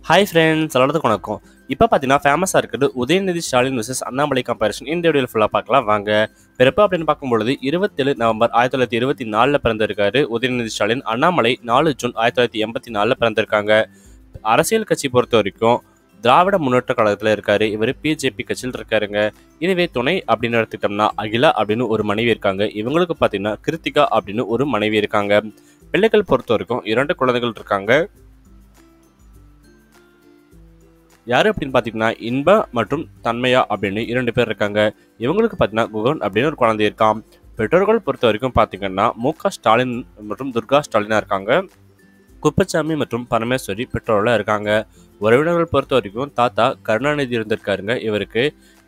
Hi friends, எல்லாத்துக்கும் வணக்கம். இப்போ பார்த்தீங்கன்னா ஃபேமஸாக இருக்குது உதயநிதி ஸ்டாலின் vs அண்ணாமலை கம்பேரிஷன். இந்த வீடியோவில் ஃபுல்லாக பார்க்கலாம் வாங்க. பிறப்பு அப்படின்னு பார்க்கும்பொழுது 27 நவம்பர் 1924 பிறந்திருக்காரு உதயநிதி ஸ்டாலின். அண்ணாமலை 4 ஜூன் 1984 பிறந்திருக்காங்க. அரசியல் கட்சி பொறுத்த வரைக்கும் திராவிட முன்னேற்ற கழகத்தில் இருக்காரு. இவர் பிஜேபி கட்சியில் இருக்காருங்க. இதுவே துணை அப்படின்னு எடுத்துக்கிட்டோம்னா அகிலா அப்படின்னு ஒரு மனைவி இருக்காங்க. இவங்களுக்கு பார்த்தீங்கன்னா கிருத்திகா அப்படின்னு ஒரு மனைவி இருக்காங்க. பிள்ளைகள் பொறுத்த வரைக்கும் 2 குழந்தைகள் இருக்காங்க. யார் அப்படின்னு பார்த்தீங்கன்னா இன்பா மற்றும் தன்மையா அப்படின்னு 2 பேர் இருக்காங்க. இவங்களுக்கு பார்த்தீங்கன்னா குகன் அப்படின்னு ஒரு குழந்தை இருக்கான். பெற்றோர்கள் பொறுத்த வரைக்கும் பார்த்தீங்கன்னா மு.க. ஸ்டாலின் மற்றும் துர்கா ஸ்டாலினாக இருக்காங்க. குப்பச்சாமி மற்றும் பரமேஸ்வரி பெற்றோர்களாக இருக்காங்க. உறவினர்கள் பொறுத்த வரைக்கும் தாத்தா கருணாநிதி இருந்திருக்காருங்க.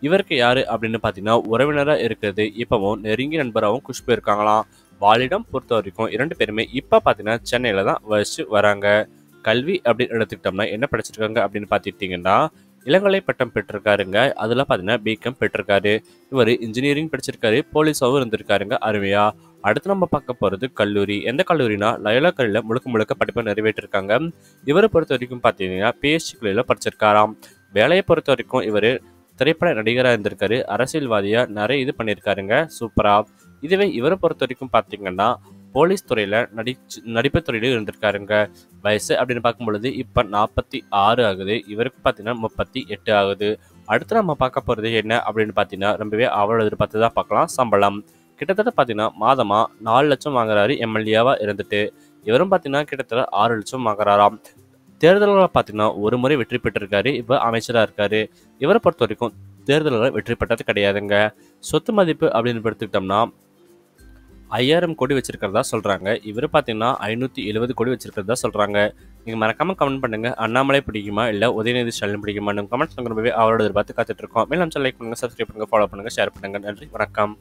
இவருக்கு யாரு அப்படின்னு பார்த்தீங்கன்னா உறவினராக இருக்கிறது இப்போவும் நெருங்கிய நண்பராகவும் குஷ்பு இருக்காங்களாம். வாலிடம் பொறுத்த வரைக்கும் 2 பேருமே இப்போ பார்த்தீங்கன்னா சென்னையில் தான் வசிச்சு வராங்க. கல்வி அப்படின்னு எடுத்துக்கிட்டோம்னா என்ன படிச்சிருக்காங்க அப்படின்னு பார்த்துக்கிட்டிங்கன்னா இளங்கலை பட்டம் பெற்றிருக்காருங்க. அதில் பார்த்தீங்கன்னா பிகாம் பெற்றிருக்காரு. இவர் இன்ஜினியரிங் படிச்சிருக்காரு. போலீஸாகவும் இருந்திருக்காருங்க. அருமையா. அடுத்து நம்ம பார்க்க போகிறது கல்லூரி. எந்த கல்லூரினா லயோலா கல்லூரியில் முழுக்க படிப்பை நிறைவேற்றிருக்காங்க. இவரை பொறுத்த வரைக்கும் பார்த்தீங்கன்னா பிஎஸ்சி கல்லூரியில் படிச்சிருக்காராம். வேலையை பொறுத்த வரைக்கும் இவர் திரைப்பட நடிகராக இருந்திருக்காரு. அரசியல்வாதியாக நிறைய இது பண்ணியிருக்காருங்க. சூப்பராக. இதுவே இவரை பொறுத்த வரைக்கும் பார்த்தீங்கன்னா போலீஸ் துறையில் நடிப்பு துறையிலும் இருந்திருக்காருங்க. வயசு அப்படின்னு பார்க்கும்பொழுது இப்போ 46 ஆகுது. இவருக்கு பார்த்தீங்கன்னா 38 ஆகுது. அடுத்து நம்ம பார்க்க போகிறது என்ன அப்படின்னு பார்த்தீங்கன்னா ரொம்பவே அவளோட எதிர்பார்த்து தான் பார்க்கலாம். சம்பளம் கிட்டத்தட்ட பார்த்தீங்கன்னா மாதமாக 4 லட்சம் வாங்குறாரு எம்எல்ஏவாக இருந்துட்டு. இவரும் பார்த்தீங்கன்னா கிட்டத்தட்ட 6 லட்சம் வாங்குறாராம். தேர்தல்களை பார்த்தீங்கன்னா ஒரு முறை வெற்றி பெற்றிருக்காரு. இப்போ அமைச்சராக இருக்காரு. இவரை பொறுத்த வரைக்கும் தேர்தல்களை வெற்றி பெற்றது கிடையாதுங்க. சொத்து மதிப்பு அப்படின்னு எடுத்துக்கிட்டோம்னா 5000 கோடி வச்சிருக்கிறதா சொல்கிறாங்க. இவர் பார்த்தீங்கன்னா 570 கோடி வச்சிருக்கிறதா சொல்கிறாங்க. நீங்கள் மறக்காமல் கமெண்ட் பண்ணுங்கள். அண்ணாமலை பிடிக்குமா இல்லை உதயநிதி ஸ்டாலின் பிடிக்குமா? கமெண்ட்ஸ் ரொம்பவே அவரோட எதிர்பார்த்து காத்துட்ருக்கோம். மேலும் லைக் பண்ணுங்கள், சப்ஸ்கிரைப் பண்ணுங்கள், ஃபாலோ பண்ணுங்கள், ஷேர் பண்ணுங்கள். நன்றி, வணக்கம்.